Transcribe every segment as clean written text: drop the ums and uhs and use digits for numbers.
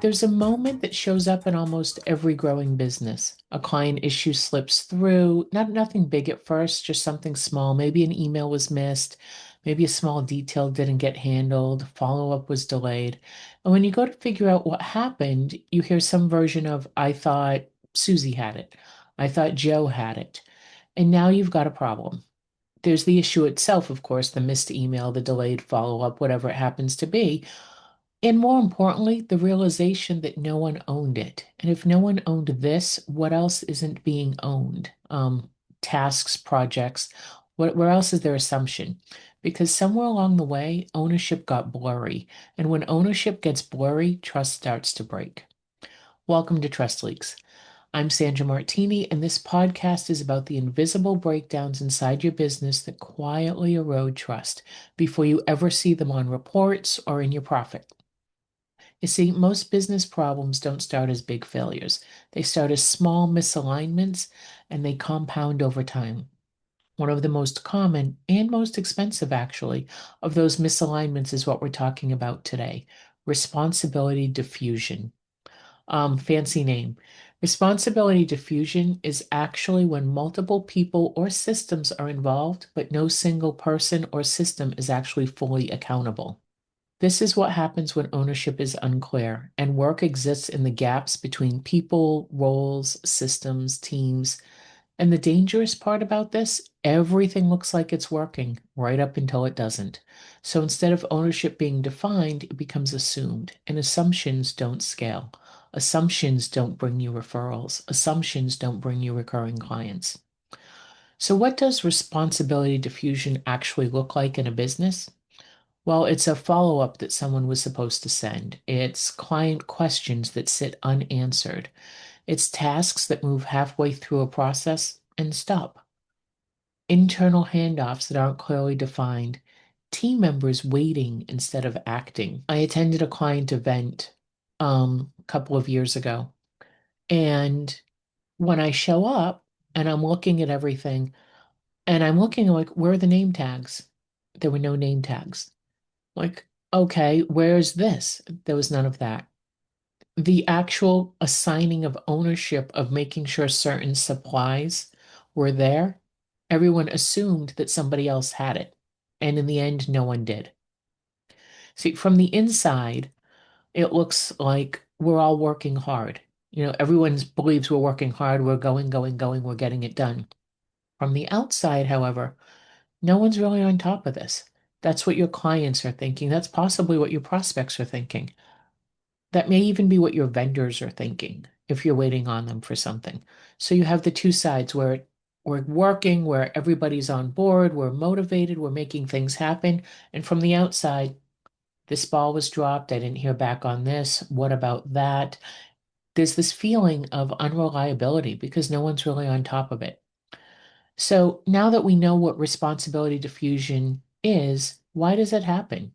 There's a moment that shows up in almost every growing business. A client issue slips through, nothing big at first, just something small. Maybe an email was missed, maybe a small detail didn't get handled, follow-up was delayed. And when you go to figure out what happened, you hear some version of, I thought Susie had it. I thought Joe had it. And now you've got a problem. There's the issue itself, of course, the missed email, the delayed follow-up, whatever it happens to be. And more importantly, the realization that no one owned it. And if no one owned this, what else isn't being owned? Tasks, projects, where else is their assumption? Because somewhere along the way, ownership got blurry. And when ownership gets blurry, trust starts to break. Welcome to Trust Leaks. I'm Sandra Martini, and this podcast is about the invisible breakdowns inside your business that quietly erode trust before you ever see them on reports or in your profit. You see, most business problems don't start as big failures. They start as small misalignments and they compound over time. One of the most common and most expensive, actually, of those misalignments is what we're talking about today: responsibility diffusion. Fancy name. Responsibility diffusion is actually when multiple people or systems are involved, but no single person or system is actually fully accountable. This is what happens when ownership is unclear and work exists in the gaps between people, roles, systems, teams. And the dangerous part about this, everything looks like it's working right up until it doesn't. So instead of ownership being defined, it becomes assumed, and assumptions don't scale. Assumptions don't bring you referrals. Assumptions don't bring you recurring clients. So what does responsibility diffusion actually look like in a business? Well, it's a follow-up that someone was supposed to send. It's client questions that sit unanswered. It's tasks that move halfway through a process and stop. Internal handoffs that aren't clearly defined. Team members waiting instead of acting. I attended a client event a couple of years ago, and when I show up and I'm looking at everything, and I'm looking like, where are the name tags? There were no name tags. Like, okay, where's this? There was none of that. The actual assigning of ownership of making sure certain supplies were there, everyone assumed that somebody else had it. And in the end, no one did. See, from the inside, it looks like we're all working hard. Everyone believes we're working hard, we're going, we're getting it done. From the outside, however, no one's really on top of this. That's what your clients are thinking. That's possibly what your prospects are thinking. That may even be what your vendors are thinking if you're waiting on them for something. So you have the two sides where we're working, where everybody's on board, we're motivated, we're making things happen. And from the outside, this ball was dropped. I didn't hear back on this. What about that? There's this feeling of unreliability because no one's really on top of it. So now that we know what responsibility diffusion is, why does it happen?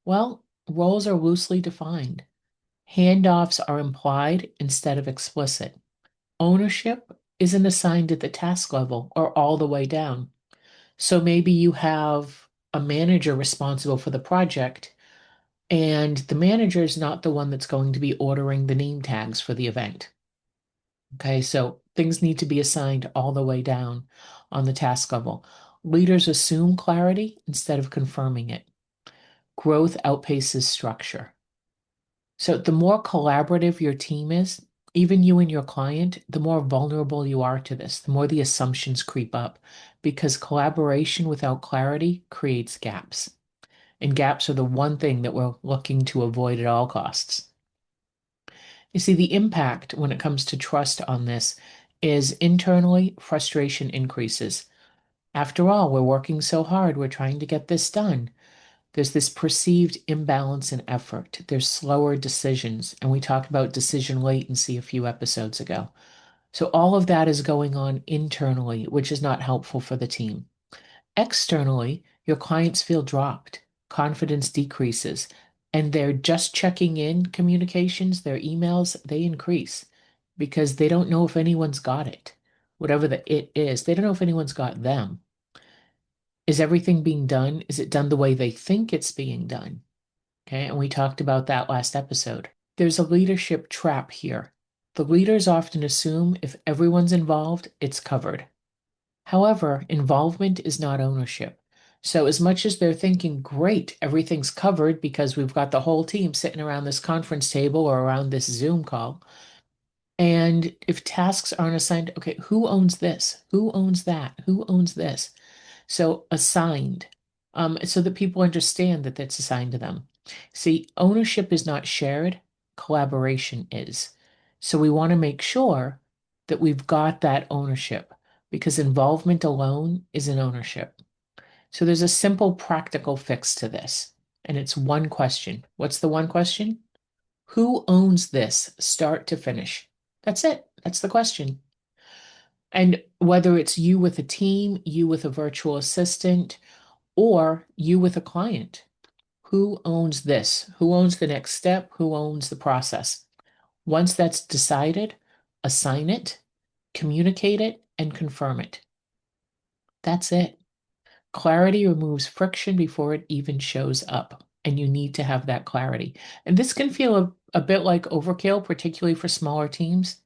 Well, roles are loosely defined. Handoffs are implied instead of explicit. Ownership isn't assigned at the task level or all the way down. So maybe you have a manager responsible for the project, and the manager is not the one that's going to be ordering the name tags for the event. Okay, so things need to be assigned all the way down on the task level. Leaders assume clarity instead of confirming it. Growth outpaces structure. So the more collaborative your team is, even you and your client, the more vulnerable you are to this, the more the assumptions creep up, because collaboration without clarity creates gaps. And gaps are the one thing that we're looking to avoid at all costs. You see, the impact when it comes to trust on this is internally, frustration increases. After all, we're working so hard, we're trying to get this done. There's this perceived imbalance in effort. There's slower decisions, and we talked about decision latency a few episodes ago. So all of that is going on internally, which is not helpful for the team. Externally, your clients feel dropped, confidence decreases, and their just checking in communications, their emails, they increase because they don't know if anyone's got it. Whatever the it is, they don't know if anyone's got them. Is everything being done? Is it done the way they think it's being done? Okay, and we talked about that last episode. There's a leadership trap here. The leaders often assume if everyone's involved, it's covered. However, involvement is not ownership. So, as much as they're thinking, great, everything's covered because we've got the whole team sitting around this conference table or around this Zoom call, and if tasks aren't assigned, okay, who owns this? Who owns that? Who owns this? So assigned, so that people understand that that's assigned to them. See, ownership is not shared, collaboration is. So we want to make sure that we've got that ownership because involvement alone isn't ownership. So there's a simple practical fix to this, and it's one question. What's the one question? Who owns this start to finish? That's it. That's the question. And whether it's you with a team, you with a virtual assistant, or you with a client, who owns this? Who owns the next step? Who owns the process? Once that's decided, assign it, communicate it, and confirm it. That's it. Clarity removes friction before it even shows up, and you need to have that clarity. And this can feel a bit like overkill, particularly for smaller teams.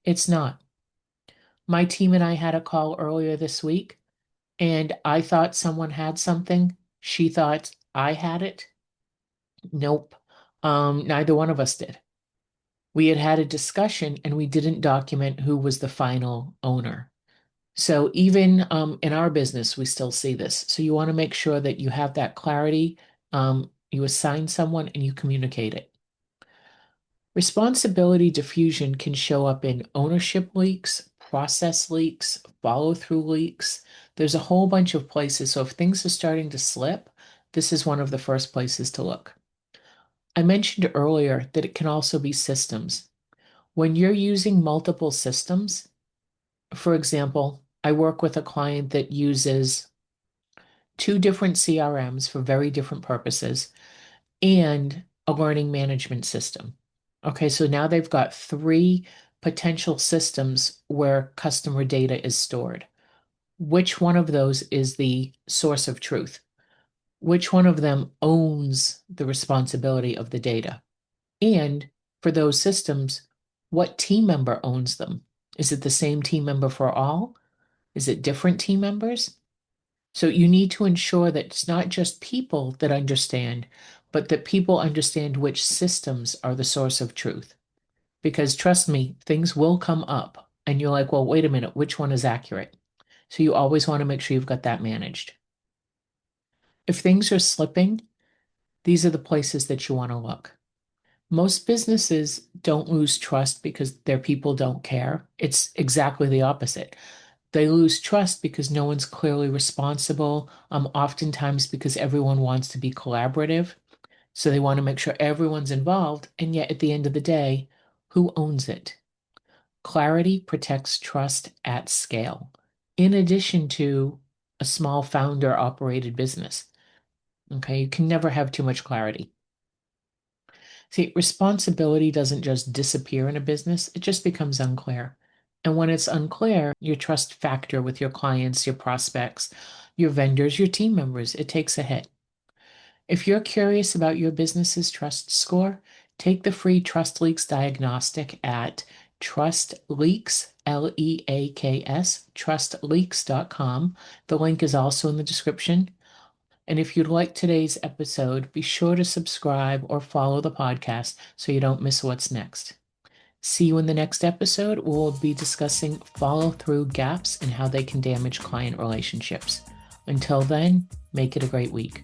It's not. My team and I had a call earlier this week, and I thought someone had something. She thought I had it. Nope. Neither one of us did. We had had a discussion and we didn't document who was the final owner. So even in our business, we still see this. So you want to make sure that you have that clarity. You assign someone and you communicate it. Responsibility diffusion can show up in ownership leaks, process leaks, follow-through leaks. There's a whole bunch of places. So if things are starting to slip, this is one of the first places to look. I mentioned earlier that it can also be systems. When you're using multiple systems, for example, I work with a client that uses two different CRMs for very different purposes and a learning management system. Okay, so now they've got three potential systems where customer data is stored. Which one of those is the source of truth? Which one of them owns the responsibility of the data? And for those systems, what team member owns them? Is it the same team member for all? Is it different team members? So you need to ensure that it's not just people that understand, but that people understand which systems are the source of truth. Because trust me, things will come up and you're like, well, wait a minute, which one is accurate? So you always want to make sure you've got that managed. If things are slipping, these are the places that you want to look. Most businesses don't lose trust because their people don't care. It's exactly the opposite. They lose trust because no one's clearly responsible, oftentimes because everyone wants to be collaborative. So they want to make sure everyone's involved. And yet, at the end of the day, who owns it? Clarity protects trust at scale, in addition to a small founder operated business. Okay, you can never have too much clarity. See, responsibility doesn't just disappear in a business, it just becomes unclear. And when it's unclear, your trust factor with your clients, your prospects, your vendors, your team members, it takes a hit. If you're curious about your business's trust score, take the free Trust Leaks diagnostic at trustleaks, Leaks, trustleaks.com. The link is also in the description. And if you like today's episode, be sure to subscribe or follow the podcast so you don't miss what's next. See you in the next episode. We'll be discussing follow through gaps and how they can damage client relationships. Until then, make it a great week.